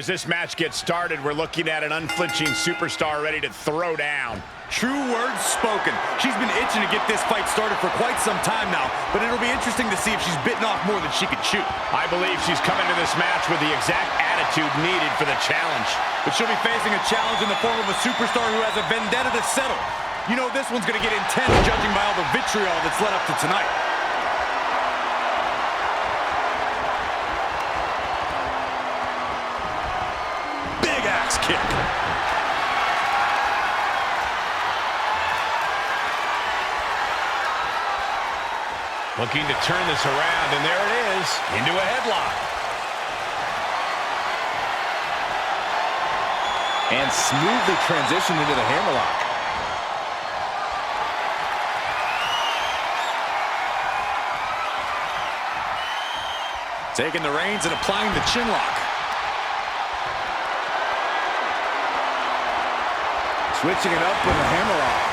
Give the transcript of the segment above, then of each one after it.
as this match gets started, we're looking at an unflinching superstar ready to throw down. True words spoken. She's been itching to get this fight started for quite some time now, but it'll be interesting to see if she's bitten off more than she could chew. I believe she's coming to this match with the exact attitude needed for the challenge. But she'll be facing a challenge in the form of a superstar who has a vendetta to settle. You know this one's going to get intense, judging by all the vitriol that's led up to tonight. Big axe kick. Looking to turn this around, and there it is, into a headlock. And smoothly transitioned into the hammerlock. Taking the reins and applying the chin lock. Switching it up with a hammerlock.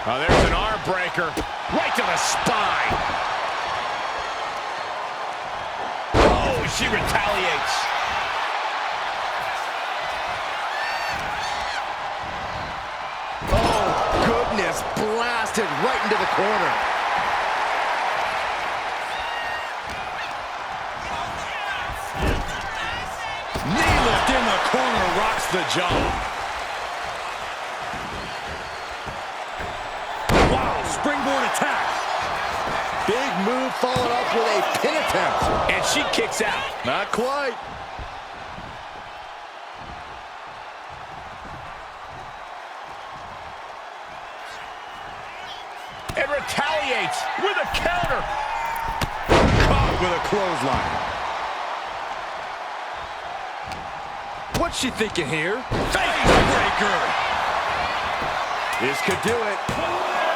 Oh, there's an arm breaker right to the spine. Oh, she retaliates. Oh, goodness, blasted right into the corner. Knee lift in the corner, rocks the jaw. Springboard attack. Big move followed up with a pin attempt. And she kicks out. Not quite. And retaliates with a counter. Caught with a clothesline. What's she thinking here? Face breaker. This could do it.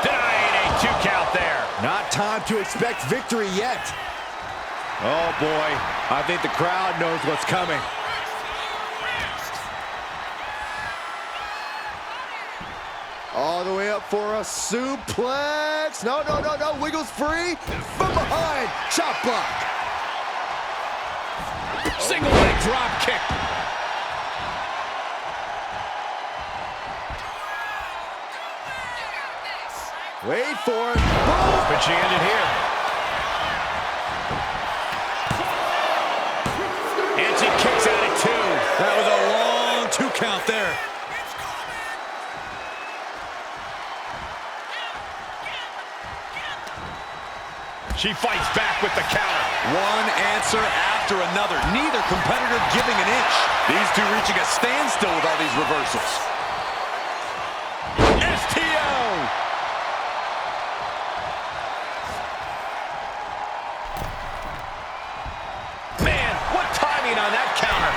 Denying a 2 count there. Not time to expect victory yet. Oh, boy. I think the crowd knows what's coming. All the way up for a suplex. No, no, no, no. Wiggles free. From behind. Chop block. Single leg drop kick. Wait for it. Boom. But she ended here. And she kicks out at 2. That was a long 2 count there. She fights back with the counter. One answer after another. Neither competitor giving an inch. These two reaching a standstill with all these reversals. STO! Man, what timing on that counter.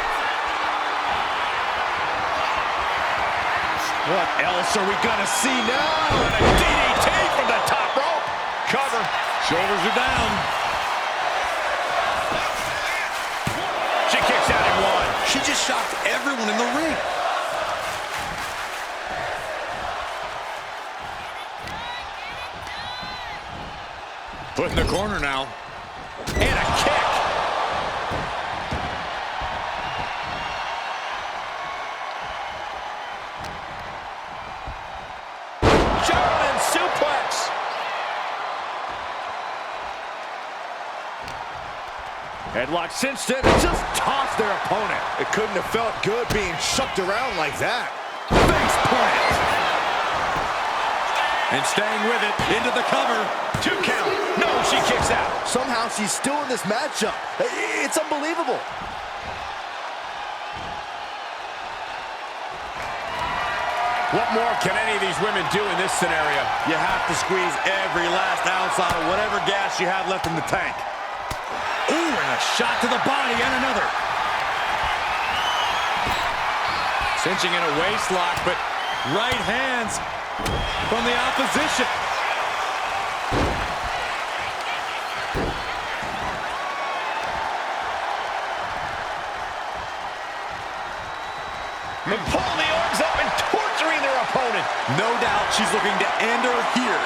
What else are we gonna see now? And a DDT from the top rope. Cover. Shoulders are down. She kicks out at 1. She just shocked everyone in the ring. Put in the corner now. And a kick. German suplex. Headlock cinched it and just tossed their opponent. It couldn't have felt good being shucked around like that. Face plant. And staying with it, into the cover. 2 count. No, she kicks out. Somehow she's still in this matchup. It's unbelievable. What more can any of these women do in this scenario? You have to squeeze every last ounce out of whatever gas you have left in the tank. Ooh, and a shot to the body and another. Cinching in a waist lock, but right hands from the opposition. things up and torturing their opponent. No doubt she's looking to end her here.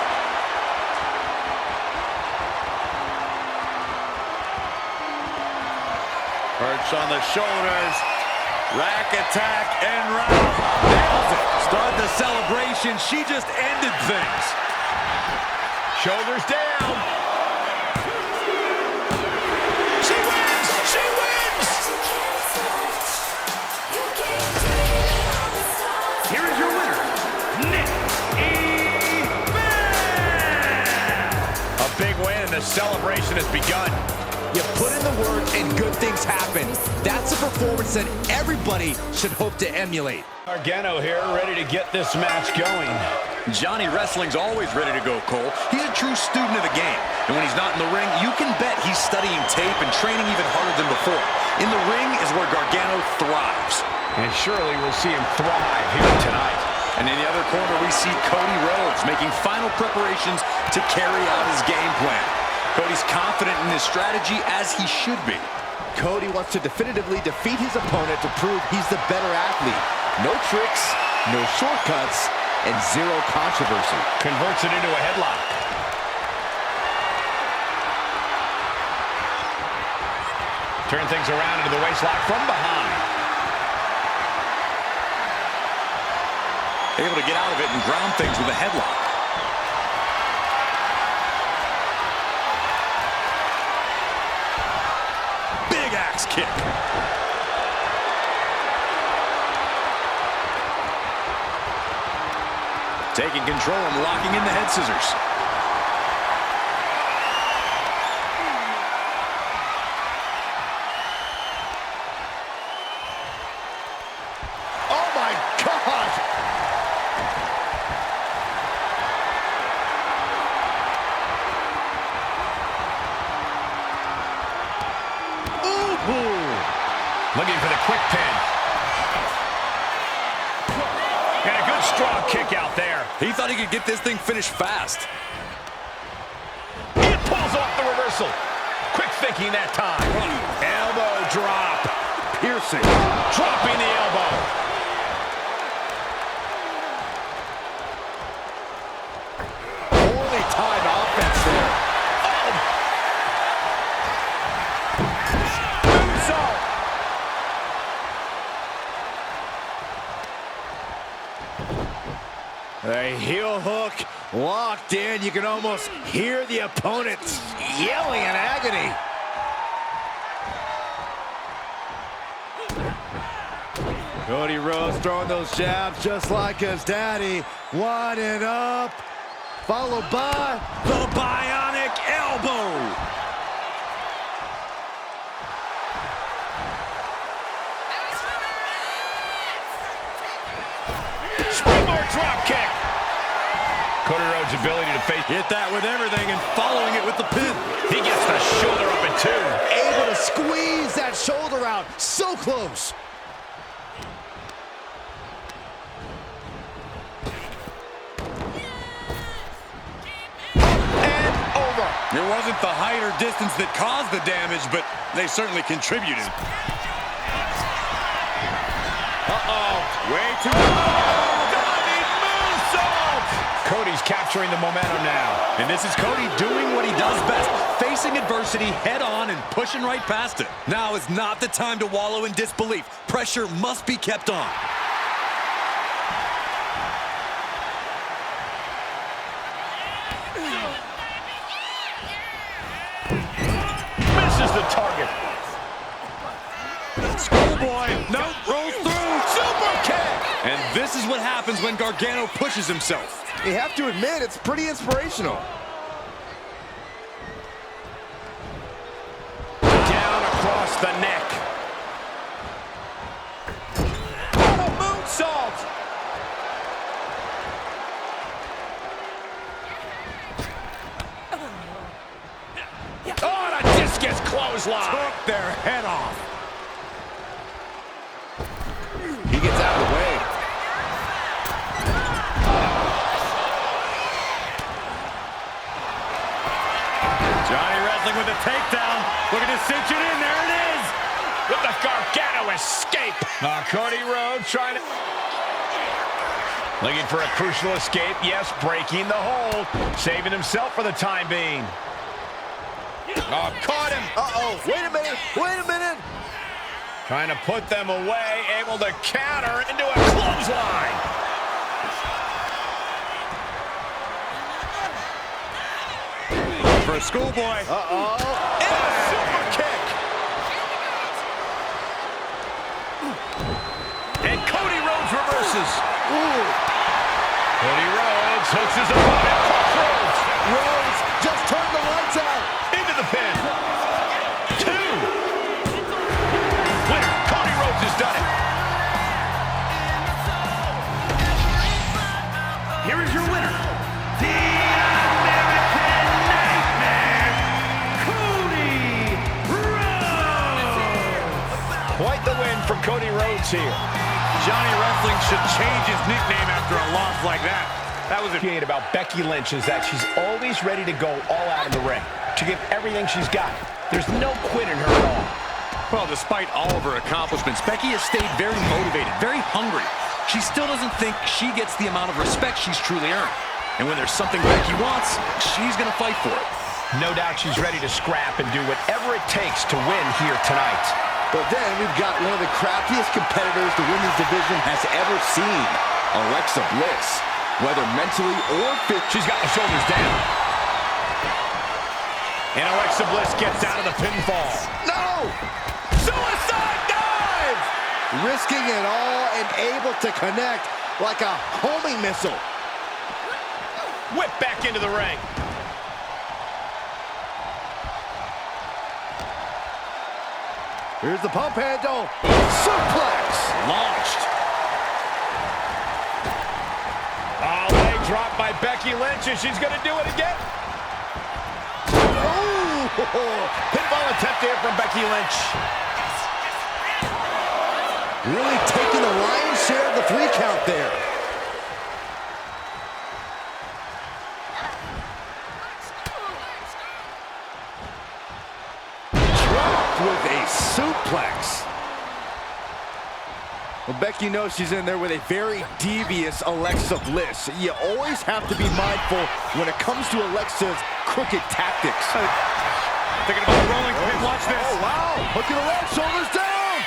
Perch on the shoulders. Rack attack and round. Nails it. Start the celebration. She just ended things. Shoulders down. She wins! She wins! Here is your winner, a big win, and the celebration has begun. You put in the work and good things happen. That's a performance that everybody should hope to emulate. Gargano here, ready to get this match going. Johnny Wrestling's always ready to go, Cole. He's a true student of the game. And when he's not in the ring, you can bet he's studying tape and training even harder than before. In the ring is where Gargano thrives. And surely we'll see him thrive here tonight. And in the other corner, we see Cody Rhodes making final preparations to carry out his game plan. Cody's confident in his strategy, as he should be. Cody wants to definitively defeat his opponent to prove he's the better athlete. No tricks, no shortcuts, and zero controversy. Converts it into a headlock. Turn things around into the waistlock from behind. Able to get out of it and ground things with a headlock. Big axe kick. Taking control and locking in the head scissors. Oh my God! Looking for the quick pin. And a good strong kick out there. He thought he could get this thing finished fast. He pulls off the reversal. Quick thinking that time. Elbow drop. Piercing. Dropping the elbow. Poorly timed offense there. A heel hook locked in. You can almost hear the opponent yelling in agony. Cody Rhodes throwing those jabs just like his daddy. Winding up, followed by The bionic elbow. Springboard drop kick. Cody Rhodes' ability to face. Hit that with everything and following it with the pin. He gets the shoulder up in two. able to squeeze that shoulder out. So close. And over. It wasn't the height or distance that caused the damage, but they certainly contributed. Uh-oh. Way too Diving moonsault! Cody's capturing the momentum now. And this is Cody doing what he does best, facing adversity head on and pushing right past it. Now is not the time to wallow in disbelief. Pressure must be kept on. Misses the target. Schoolboy, no, rolls through, super kick! And this is what happens when Gargano pushes himself. You have to admit, it's pretty inspirational. Down across the neck. Oh, moonsault! Oh, and a discus clothesline. Took their head off. He gets out of the way. Johnny wrestling with a takedown. Looking to cinch it in. There it is. With the Gargano escape. Cody Rhodes trying to... Looking for a crucial escape. Yes, breaking the hold. Saving himself for the time being. Oh, caught him. Uh-oh. Wait a minute. Wait a minute. Trying to put them away. Able to counter into a clothesline. For a schoolboy. Uh-oh. And a super kick. And Cody Rhodes reverses. Ooh. Cody Rhodes hooks his opponent. Rhodes. Rhodes just turned the lights out. Into the pin. 2. Winner. Cody Rhodes has done it. Here is your winner. The American Nightmare, Cody Rhodes. Quite the win for Cody Rhodes here. Johnny Wrestling should change his nickname after a loss like that. That was about Becky Lynch is that she's always ready to go all out in the ring. To give everything she's got. There's no quit in her at all. Well, despite all of her accomplishments, Becky has stayed very motivated, very hungry. She still doesn't think she gets the amount of respect she's truly earned. And when there's something Becky wants, she's going to fight for it. No doubt she's ready to scrap and do whatever it takes to win here tonight. But then we've got one of the craftiest competitors the women's division has ever seen, Alexa Bliss. Whether mentally or physically, She's got the shoulders down. And Alexa Bliss gets out of the pinfall. no! Suicide dive! Risking it all and able to connect like a homing missile. Whip back into the ring. Here's the pump handle. Suplex! Launched. Oh, leg drop by Becky Lynch, and she's going to do it again. Ooh! Pinfall attempt here from Becky Lynch. Really taking the lion's share of the 3 count there. Dropped with a suplex. Well, Becky knows she's in there with a very devious Alexa Bliss. You always have to be mindful when it comes to Alexa's crooked tactics. Thinking about rolling pin. Watch this. Oh, wow. Look at the leg, shoulders down.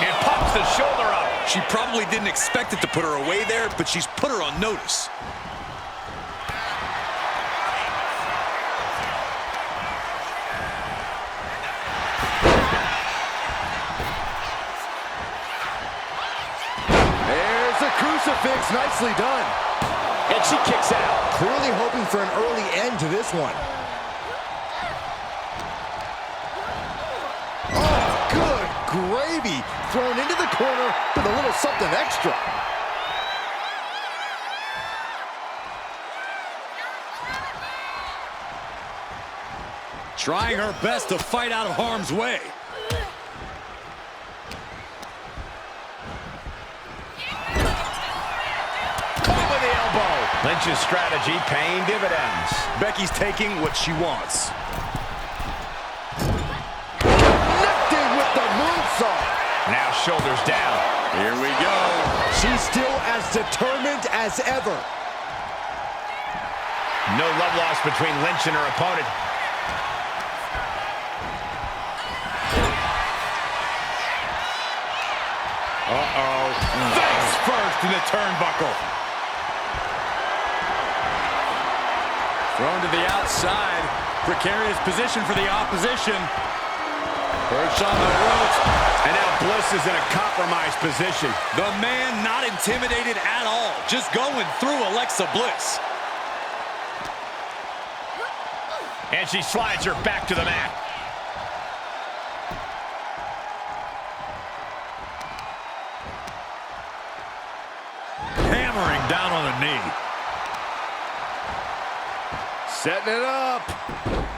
And pops the shoulder up. She probably didn't expect it to put her away there, but she's put her on notice. There's a crucifix. Nicely done. And she kicks out. Clearly hoping for an early end to this one. Oh, good gravy. Thrown into the corner with a little something extra. Trying her best to fight out of harm's way. Caught with the elbow. Lynch's strategy paying dividends. Becky's taking what she wants. Connected with the moonsault. Now shoulders down. Here we go. She's still as determined as ever. No love lost between Lynch and her opponent. Uh-oh. Face first in the turnbuckle. Thrown to the outside. Precarious position for the opposition. Perched on the ropes. And now Bliss is in a compromised position. The man not intimidated at all. Just going through Alexa Bliss. And she slides her back to the mat. Hammering down on the knee. Setting it up.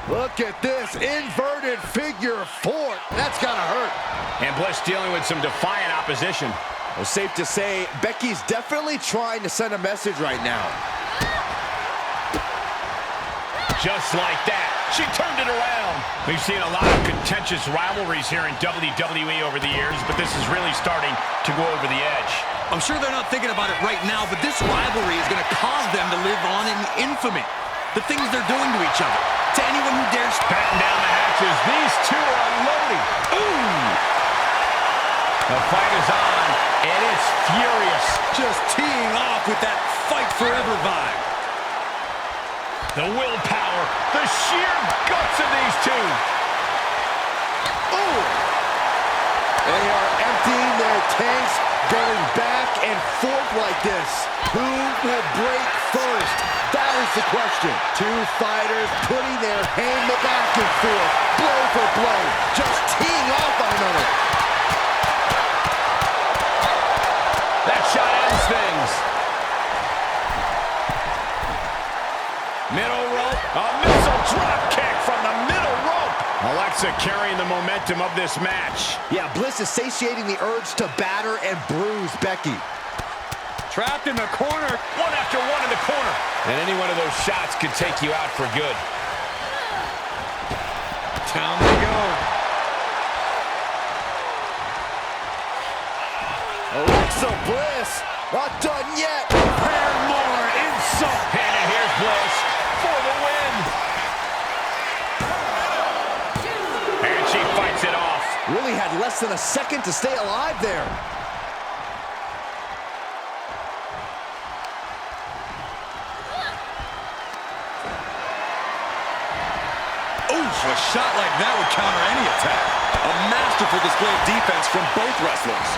Look at this inverted figure 4. That's gotta hurt. And Bliss dealing with some defiant opposition. Well, safe to say, Becky's definitely trying to send a message right now. Just like that, she turned it around. We've seen a lot of contentious rivalries here in WWE over the years, but this is really starting to go over the edge. I'm sure they're not thinking about it right now, but this rivalry is going to cause them to live on in infamy. The things they're doing to each other. To anyone who dares batten down the hatches, these two are unloading. Ooh! The fight is on, and it's furious. Just teeing off with that fight forever vibe. The willpower, the sheer guts of these two. Ooh! They are emptying their tanks, going back and forth like this. Who will break first? That is the question. Two fighters putting their hand back and forth, blow for blow, just teeing off on another. That shot ends things. Middle rope, a missile drop kick from the middle rope. Alexa carrying the momentum of this match. Yeah, Bliss is satiating the urge to batter and bruise Becky. Trapped in the corner. One after one in the corner. And any one of those shots could take you out for good. Down they go. Alexa Bliss, not done yet. And more insult. And here's Bliss for the win. And she fights it off. Really had less than a second to stay alive there. Oof, a shot like that would counter any attack. A masterful display of defense from both wrestlers.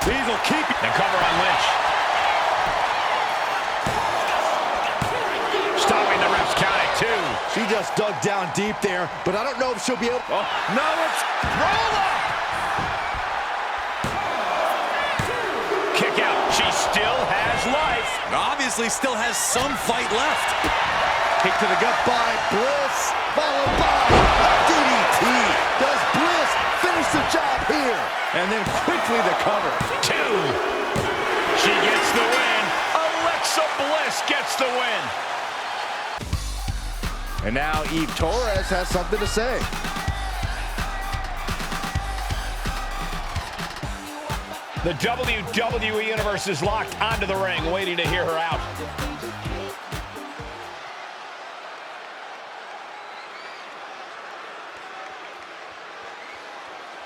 These will keep the cover on Lynch. Stopping the ref's count at 2. She just dug down deep there, but I don't know if she'll be able... Oh, no, it's roll up. Kick out. She still has life. Obviously still has some fight left. Kick to the gut by Bliss, followed by DDT. Does Bliss finish the job here? And then quickly the cover. 2. She gets the win. Alexa Bliss gets the win. And now Eve Torres has something to say. The WWE Universe is locked onto the ring, waiting to hear her out.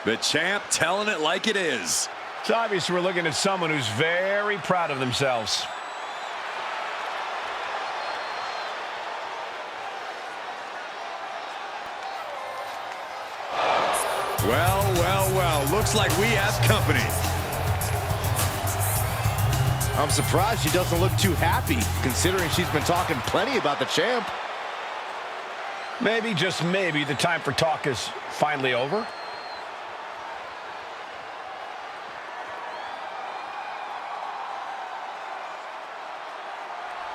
The champ telling it like it is. It's obvious we're looking at someone who's very proud of themselves. Well, well, well. Looks like we have company. I'm surprised she doesn't look too happy, considering she's been talking plenty about the champ. Maybe, just maybe, the time for talk is finally over.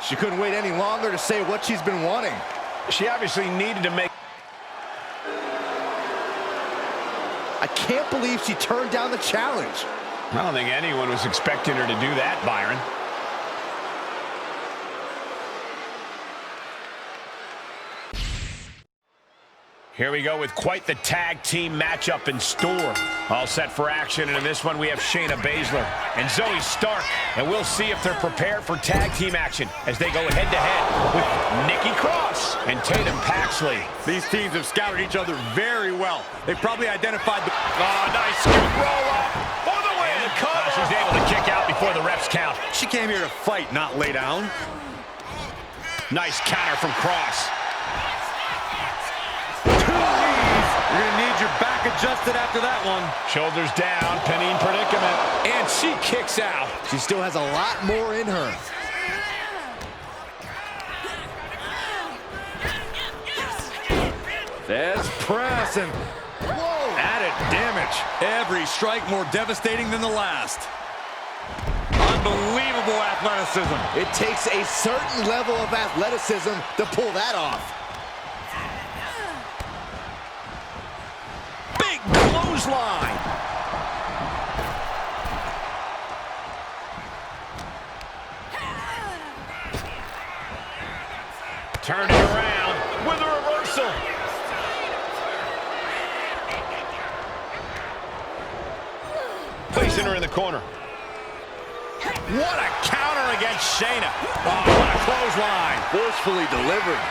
She couldn't wait any longer to say what she's been wanting. She obviously needed to make... I can't believe she turned down the challenge. I don't think anyone was expecting her to do that, Byron. Here we go with quite the tag team matchup in store. All set for action, and in this one we have Shayna Baszler and Zoe Stark. And we'll see if they're prepared for tag team action as they go head-to-head with Nikki Cross and Tatum Paxley. These teams have scouted each other very well. They've probably identified the... Oh, nice scoop roll-up for the win. And the cover. She's able to kick out before the refs count. She came here to fight, not lay down. Nice counter from Cross. You're going to need your back adjusted after that one. Shoulders down, pinning predicament. And she kicks out. She still has a lot more in her. There's press and whoa! Added damage. Every strike more devastating than the last. Unbelievable athleticism. It takes a certain level of athleticism to pull that off. Line. Turn it around with a reversal. placing her in the corner. What a counter against Shayna. Oh, what a clothesline. Forcefully delivered.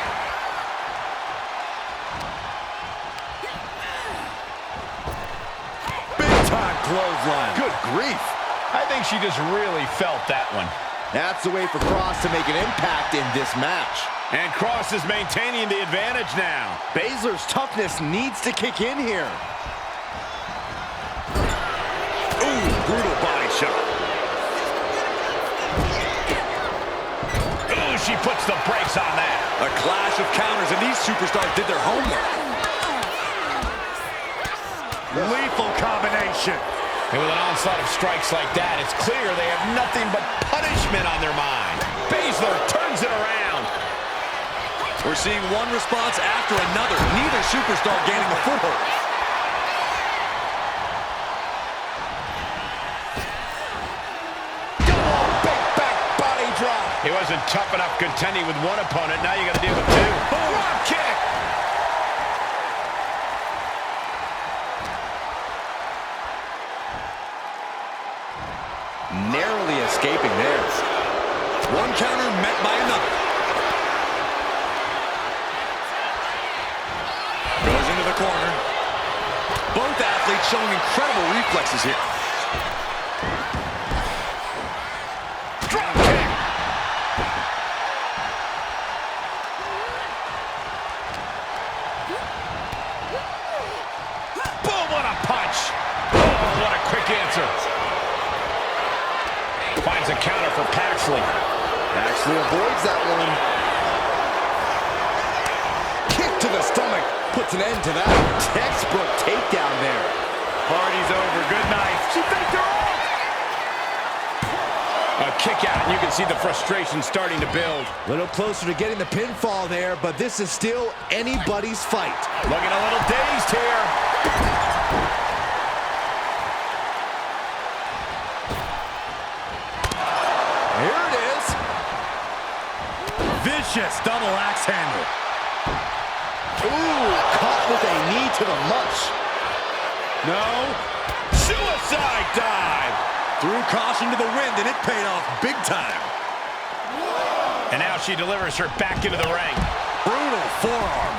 Big time clothesline. Good grief. I think she just really felt that one. That's the way for Cross to make an impact in this match. And Cross is maintaining the advantage now. Baszler's toughness needs to kick in here. Ooh, brutal body shot. Ooh, she puts the brakes on that. A clash of counters, and these superstars did their homework. Lethal combination. And with an onslaught of strikes like that, it's clear they have nothing but punishment on their mind. Baszler turns it around. We're seeing one response after another. Neither superstar gaining a foothold. Big back body drop. He wasn't tough enough contending with one opponent. Now you got to deal with two. Drop kick. Narrowly escaping there. One counter met by another. Goes into the corner. Both athletes showing incredible reflexes here. Drop kick. Boom, what a punch. Oh, what a quick answer. Finds a counter for Paxley. Paxley avoids that one. Kick to the stomach. Puts an end to that. Textbook takedown there. Party's over. Good night. She faked her off. A kick out, and you can see the frustration starting to build. A little closer to getting the pinfall there, but this is still anybody's fight. Looking a little dazed here. Here it is. Vicious double axe handle. Ooh, caught with a knee to the mush. No. Suicide dive. Threw caution to the wind, and it paid off big time. And now she delivers her back into the ring. Brutal forearm.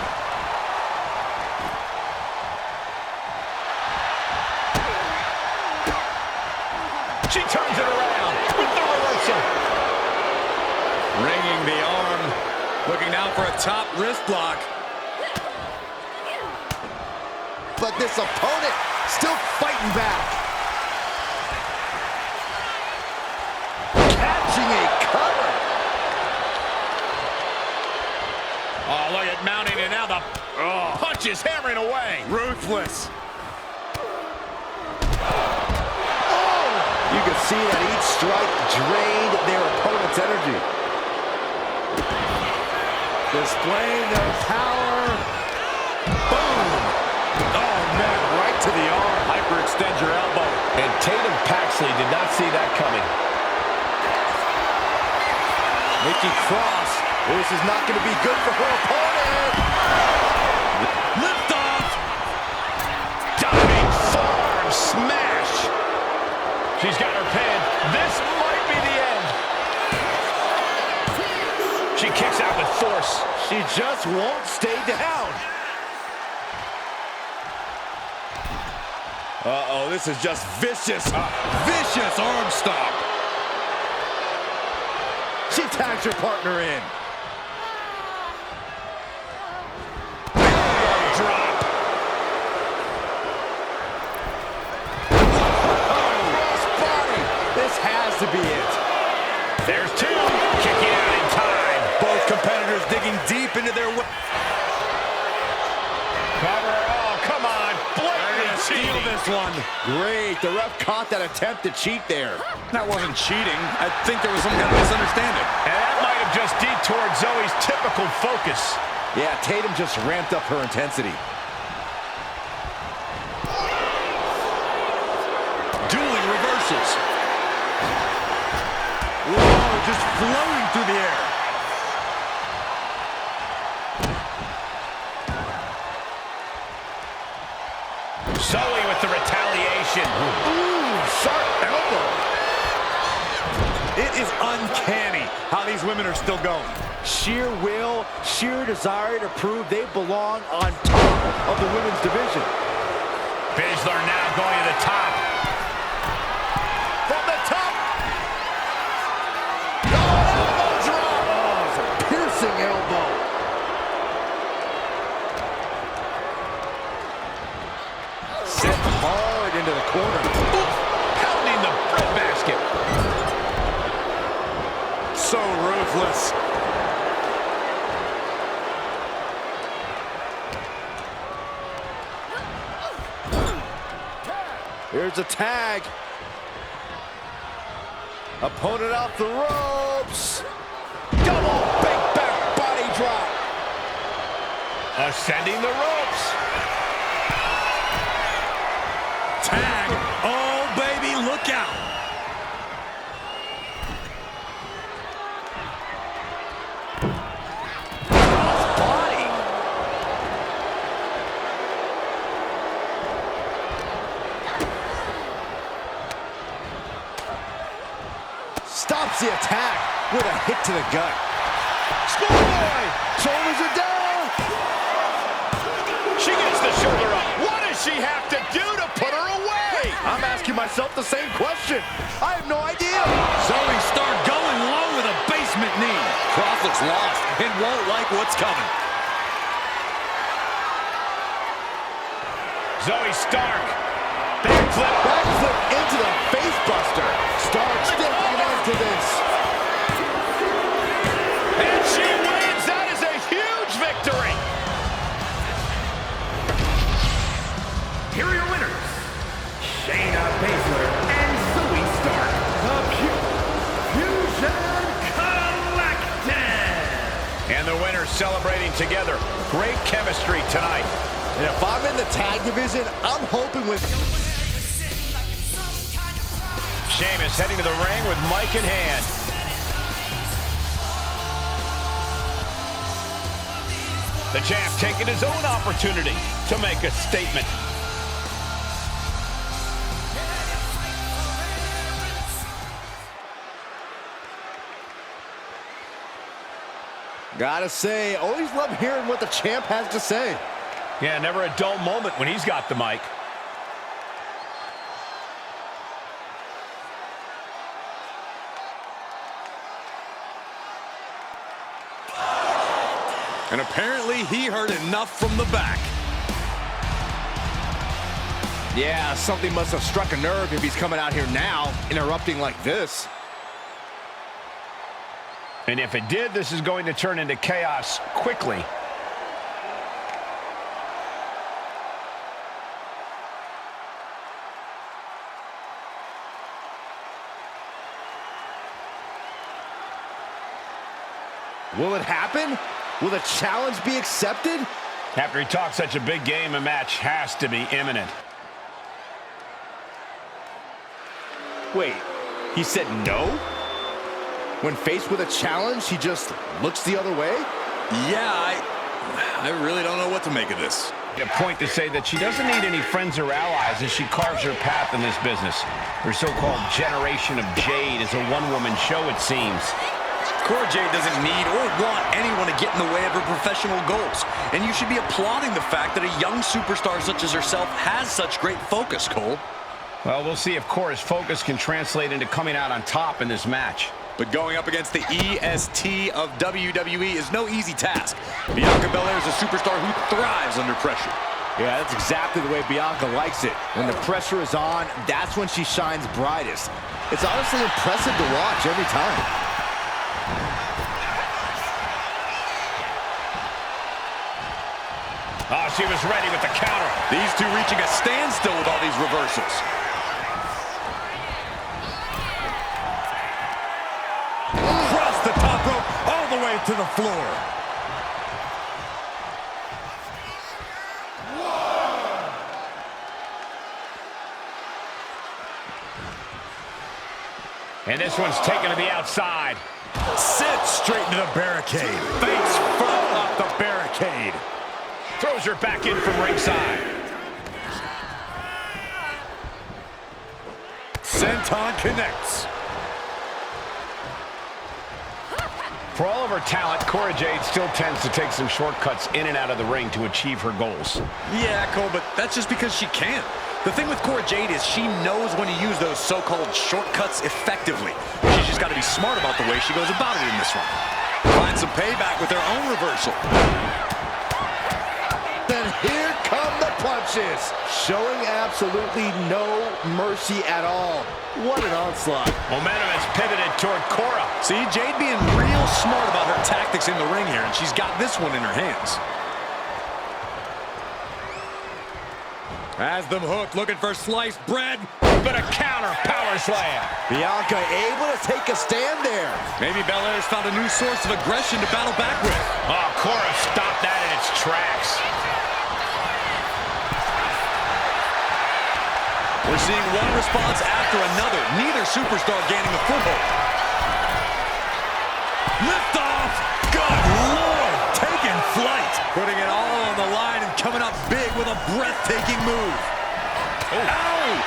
She turns it around with the reversal. Ringing the arm. Looking now for a top wrist block. But this opponent still fighting back. Catching a cover. Oh, look at mounting, and now the punch is hammering away. Ruthless. You can see that each strike drained their opponent's energy. Displaying their power. Boom! Oh, man, right to the arm. Hyperextend your elbow. And Tatum Paxley did not see that coming. Nikki Cross. This is not going to be good for her opponent. Lift off. Diving forearm smash. She's got her pin. This might be the end. She kicks out with force. She just won't stay down. Uh-oh, this is just vicious. Vicious arm stomp. She tags her partner in. Drop. Cross body. This has to be it. There's two. Kicking out in time. Both competitors digging deep into their... Cover. Oh, come on. Blatant Steal cheating. this one. Great. The ref caught that attempt to cheat there. That wasn't cheating. I think there was some kind of misunderstanding. And that might have just detoured Zoe's typical focus. Yeah, Tatum just ramped up her intensity. Dueling reversals. Whoa, just floating through the air. Zoe with the retaliation. Ooh, sharp elbow. It is uncanny how these women are still going. Sheer will, sheer desire to prove they belong on top of the women's division. Baszler now going to the top. From the top. Oh, elbow drop. Oh, it's a piercing elbow. Set hard into the corner. Oof, pounding the breadbasket. So ruthless. Here's a tag. Opponent off the ropes. Double big back body drop. Ascending the ropes. Tag. Oh, baby, look out. Body. Stops the attack with a hit to the gut. Schoolboy! Shoulders are down! She gets the shoulder up. What does she have to do to put her away? I'm asking myself the same question. I have no idea. Zoe Stark going low with a basement knee. Cross looks lost and won't like what's coming. Zoe Stark. Backflip. Backflip into the face buster. Stark stepping into this. And she wins. That is a huge victory. Here are your winners, Shayna Baszler and Zoe Stark, the Fusion Collective. And the winners celebrating together. Great chemistry tonight. And if I'm in the tag division, I'm hoping with... Sheamus heading to the ring with mic in hand. The champ taking his own opportunity to make a statement. Gotta say, always love hearing what the champ has to say. Yeah, never a dull moment when he's got the mic. And apparently he heard enough from the back. Yeah, something must have struck a nerve if he's coming out here now, interrupting like this. And if it did, this is going to turn into chaos quickly. Will it happen? Will the challenge be accepted? After he talked such a big game, a match has to be imminent. Wait, he said no? When faced with a challenge, he just looks the other way? Yeah, I really don't know what to make of this. A point to say that she doesn't need any friends or allies as she carves her path in this business. Her so-called Generation of Jade is a one-woman show, it seems. Cora Jade doesn't need or want anyone to get in the way of her professional goals. And you should be applauding the fact that a young superstar such as herself has such great focus, Cole. Well, we'll see if Cora's focus can translate into coming out on top in this match. But going up against the EST of WWE is no easy task. Bianca Belair is a superstar who thrives under pressure. Yeah, that's exactly the way Bianca likes it. When the pressure is on, that's when she shines brightest. It's honestly impressive to watch every time. Oh, she was ready with the counter. These two reaching a standstill with all these reversals. Across the top rope, all the way to the floor. And this one's taken to the outside. Sits straight into the barricade. Face front off the barricade. Throws her back in from ringside. Senton connects. For all of her talent, Cora Jade still tends to take some shortcuts in and out of the ring to achieve her goals. Yeah, Cole, but that's just because she can. The thing with Cora Jade is she knows when to use those so-called shortcuts effectively. She's just got to be smart about the way she goes about it in this one. Find some payback with their own reversal. Then here come the punches. Showing absolutely no mercy at all. What an onslaught. Momentum has pivoted toward Cora. See, Jade being real smart about her tactics in the ring here, and she's got this one in her hands. Has them hooked, looking for sliced bread. But a counter power slam. Bianca able to take a stand there. Maybe Belair's found a new source of aggression to battle back with. Oh, Cora stopped that in its tracks. We're seeing one response after another. Neither superstar gaining a foothold. Lift off. Good Lord. Taking flight. Putting it all on the line and coming up big with a breathtaking move. Oh. Ow!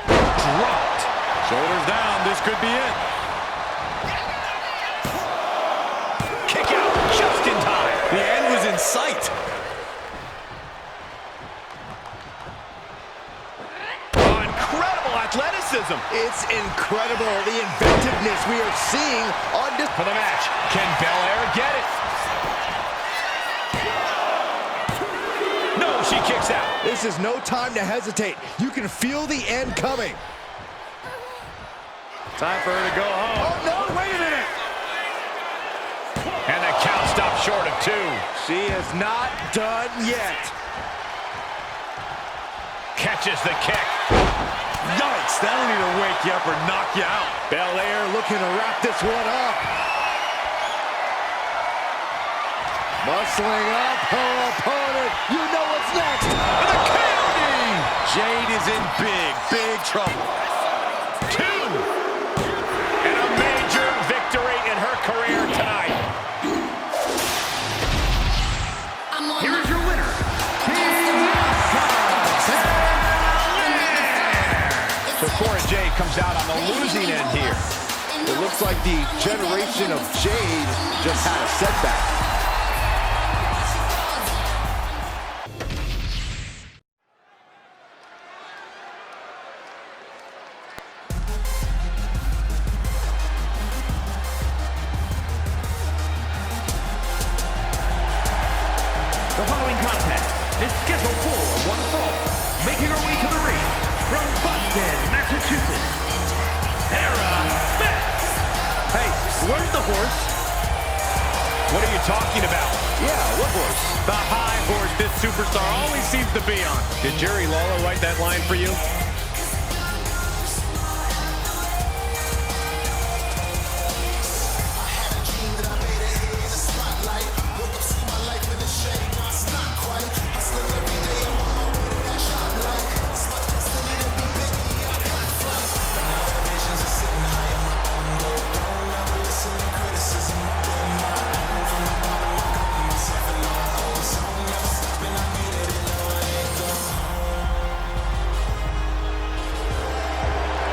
Dropped. Shoulders down. This could be it. Kick out just in time. The end was in sight. Oh, incredible athleticism. It's incredible, the inventiveness we are seeing on this. For the match, can Belair get it? No, she kicks out. This is no time to hesitate. You can feel the end coming. Time for her to go home. Oh, no, wait a minute. And the count stopped short of 2. She is not done yet. Catches the kick. Yikes, that'll either wake you up or knock you out. Belair looking to wrap this one up. Muscling up her opponent. You know what's next. And the KOD! Jade is in big, big trouble. 2. And a major victory in her career tonight. Here is your winner, So Cora Jade comes out on the losing end here. It looks like the generation of Jade just had a setback. The following contest is scheduled for one fall. Making her way to the ring from Boston, Massachusetts, Sarah Spence. Hey, where's the horse? What are you talking about? Yeah, what horse? The high horse this superstar always seems to be on. Did Jerry Lawler write that line for you?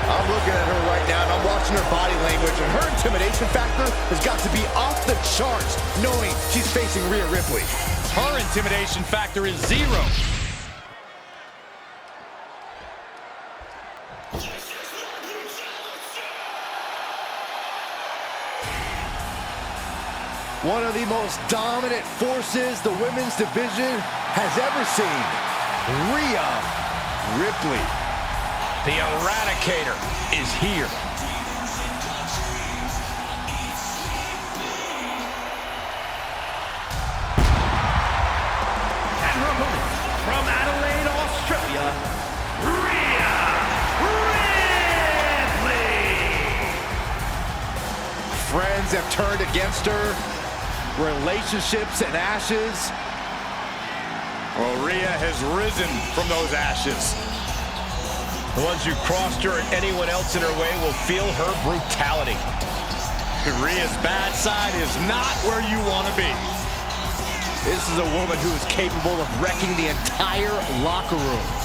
I'm looking at her right now, and I'm watching her body language, and her intimidation factor has got to be off the charts, knowing she's facing Rhea Ripley. Her intimidation factor is 0. One of the most dominant forces the women's division has ever seen. Rhea Ripley. The Eradicator is here. And her opponent from Adelaide, Australia, Rhea Ripley. Friends have turned against her. Relationships in ashes. Well, Rhea has risen from those ashes. The ones who crossed her and anyone else in her way will feel her brutality. Rhea's bad side is not where you want to be. This is a woman who is capable of wrecking the entire locker room.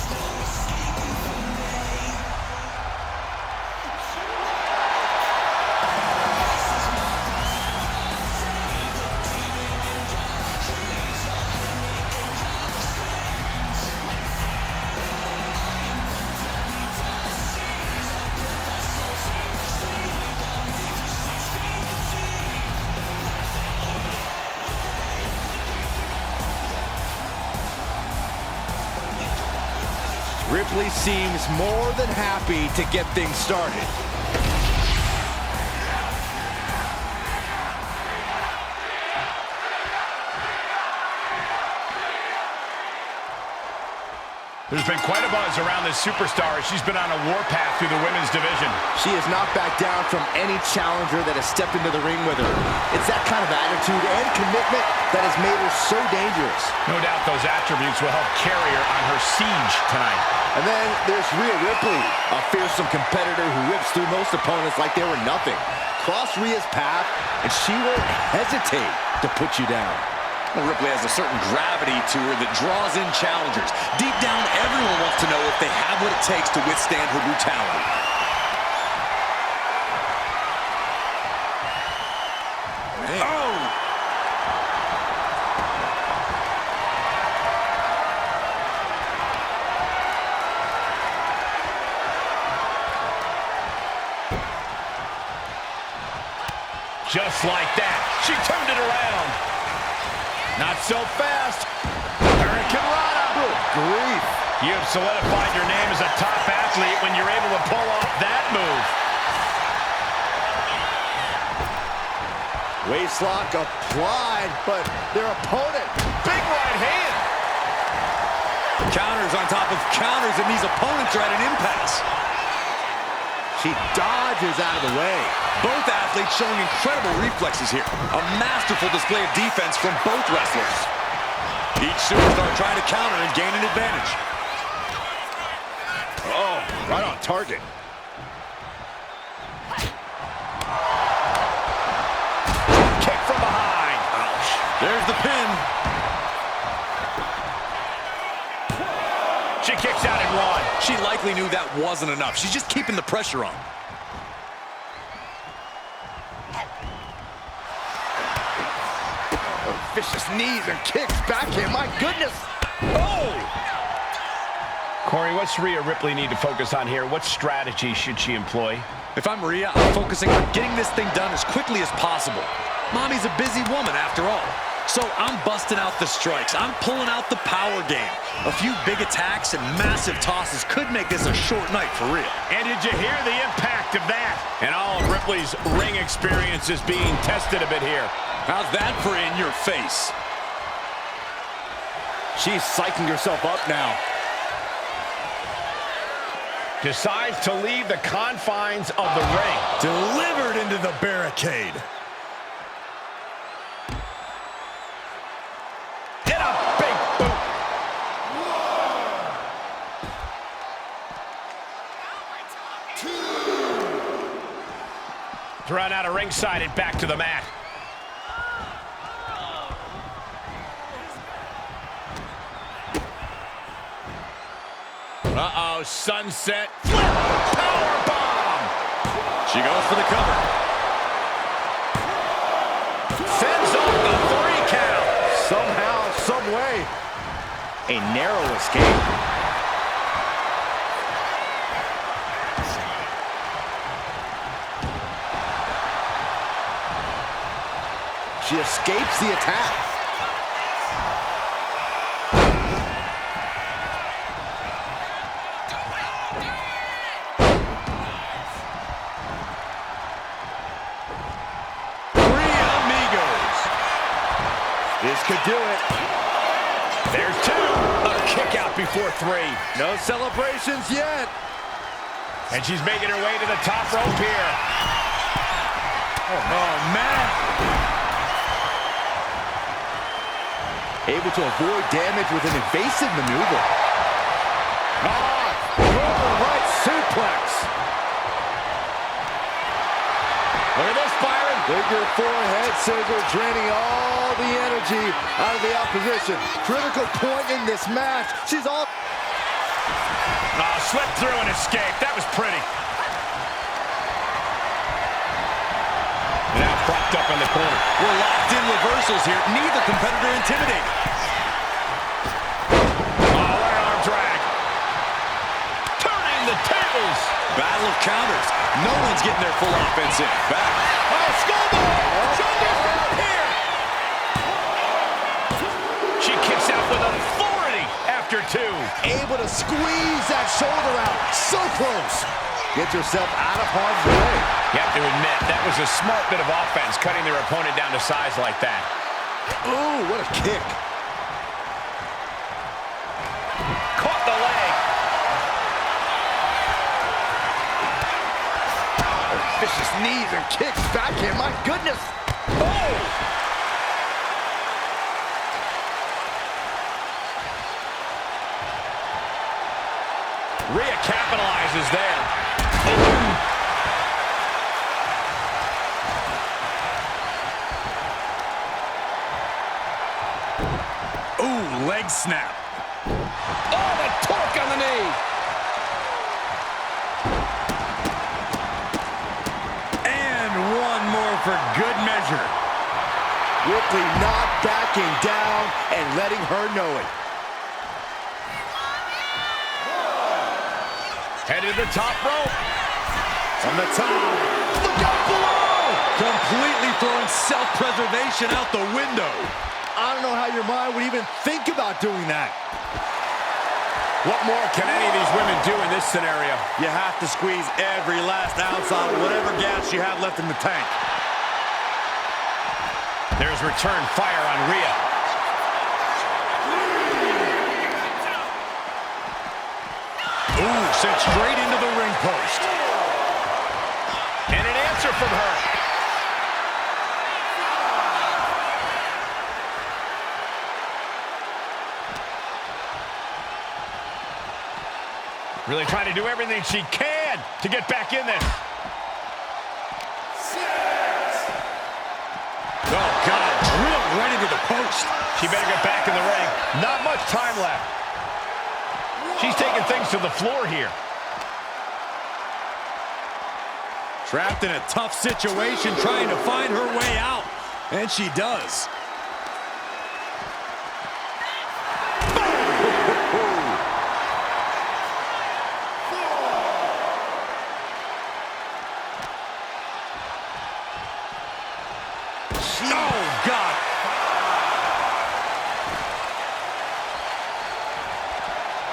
Ripley seems more than happy to get things started. There's been quite a buzz around this superstar as she's been on a warpath through the women's division. She has not backed down from any challenger that has stepped into the ring with her. It's that kind of attitude and commitment that has made her so dangerous. No doubt those attributes will help carry her on her siege tonight. And then there's Rhea Ripley, a fearsome competitor who rips through most opponents like they were nothing. Cross Rhea's path, and she won't hesitate to put you down. Well, Ripley has a certain gravity to her that draws in challengers. Deep down, everyone wants to know if they have what it takes to withstand her brutality. Man. Oh! Just like that, she turned it around. Not so fast. Hurricane Rana. Good grief. You have solidified your name as a top athlete when you're able to pull off that move. Waistlock applied, but their opponent, big right hand. Counters on top of counters, and these opponents are at an impasse. She dodges out of the way. Both athletes showing incredible reflexes here. A masterful display of defense from both wrestlers. Each superstar trying to counter and gain an advantage. Oh, right on target. Kick from behind. Ouch. There's the pin. She kicks out in one. She likely knew that wasn't enough. She's just keeping the pressure on. Vicious knees and kicks backhand. My goodness. Oh! Corey, what's Rhea Ripley need to focus on here? What strategy should she employ? If I'm Rhea, I'm focusing on getting this thing done as quickly as possible. Mommy's a busy woman after all. So I'm busting out the strikes. I'm pulling out the power game. A few big attacks and massive tosses could make this a short night for Rhea. And did you hear the impact of that? And all of Ripley's ring experience is being tested a bit here. How's that for in your face? She's psyching herself up now. Decides to leave the confines of the ring. Delivered into the barricade. Hit a big boot. Thrown out of ringside and back to the mat. Uh-oh, sunset. Flip, power bomb. She goes for the cover. Fends off the 3 count. Somehow, some way. A narrow escape. She escapes the attack. This could do it. There's 2. A kick out before 3. No celebrations yet. And she's making her way to the top rope here. Oh, man. Able to avoid damage with an evasive maneuver. Right suplex. Look at this, Byron. Figure four head scissor, draining all the energy out of the opposition. Critical point in this match. She's all... Oh, slipped through and escaped. That was pretty. Now propped up in the corner. We're locked in reversals here. Neither competitor intimidated. Oh, what an arm drag. Turning the tables. Battle of counters. No one's getting their full offense in. Back. Oh, skullboard. Shoulders down here. She kicks out with authority after two. Able to squeeze that shoulder out. So close. Get yourself out of harm's way. You have to admit, that was a smart bit of offense, cutting their opponent down to size like that. Ooh, what a kick. Caught the leg. Vicious knees and kicks back here. My goodness. Oh! Rhea capitalizes there. Ooh, leg snap. Oh, the torque on the knee. And one more for good measure. Ripley not backing down and letting her know it. Headed to the top rope. From the top. Look out below! Completely throwing self-preservation out the window. I don't know how your mind would even think about doing that. What more can any of these women do in this scenario? You have to squeeze every last ounce out of whatever gas you have left in the tank. There's return fire on Rhea. Ooh, sent straight into the ring post. And an answer from her. Really trying to do everything she can to get back in this. Oh, God, drilled right into the post. She better get back in the ring. Not much time left. She's taking things to the floor here. Trapped in a tough situation, trying to find her way out. And she does. Oh, God.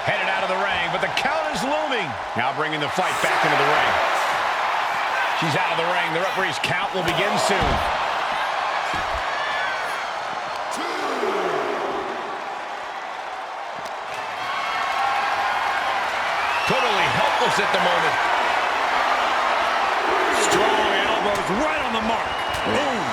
Headed out of the ring, but the count is looming. Now bringing the fight back into the ring. She's out of the ring. The referee's count will begin soon. Totally helpless at the moment. Strong elbows right on the mark. Boom.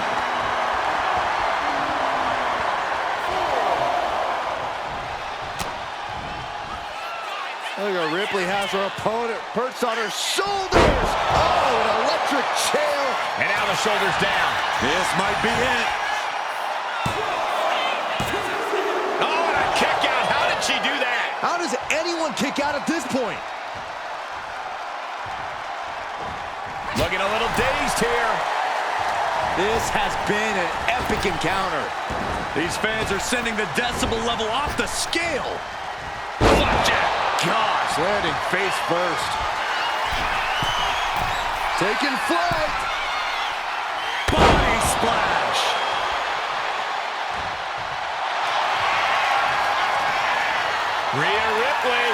Look at Ripley has her opponent perched on her shoulders. Oh, an electric chair. And now the shoulders down. This might be it. Oh, and a kick out. How did she do that? How does anyone kick out at this point? Looking a little dazed here. This has been an epic encounter. These fans are sending the decibel level off the scale. Flapjack. Gosh, landing face first. Taking flight. Body splash. Rhea Ripley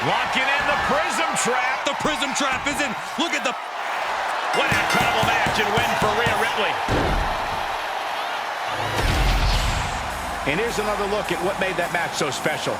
locking in the prism trap. The prism trap is in. Look at the... What an incredible match and win for Rhea Ripley. And here's another look at what made that match so special.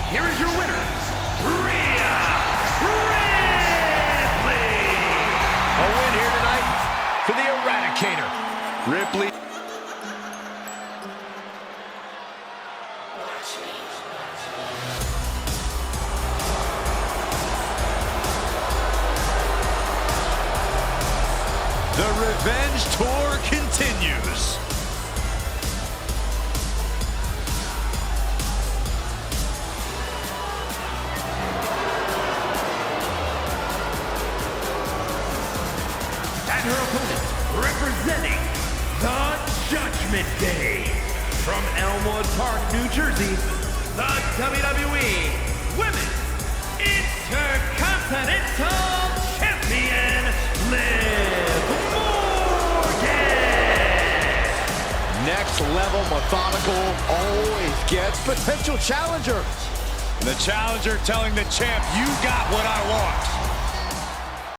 here is your winner, Rhea Ripley. A win here tonight for the Eradicator. Ripley. The Revenge Tour continues. And her opponent, representing the Judgment Day, from Elmwood Park, New Jersey, the WWE Women's Intercontinental Champion, Liv Morgan. Next level methodical, always gets potential challenger. The challenger telling the champ, you got what I want.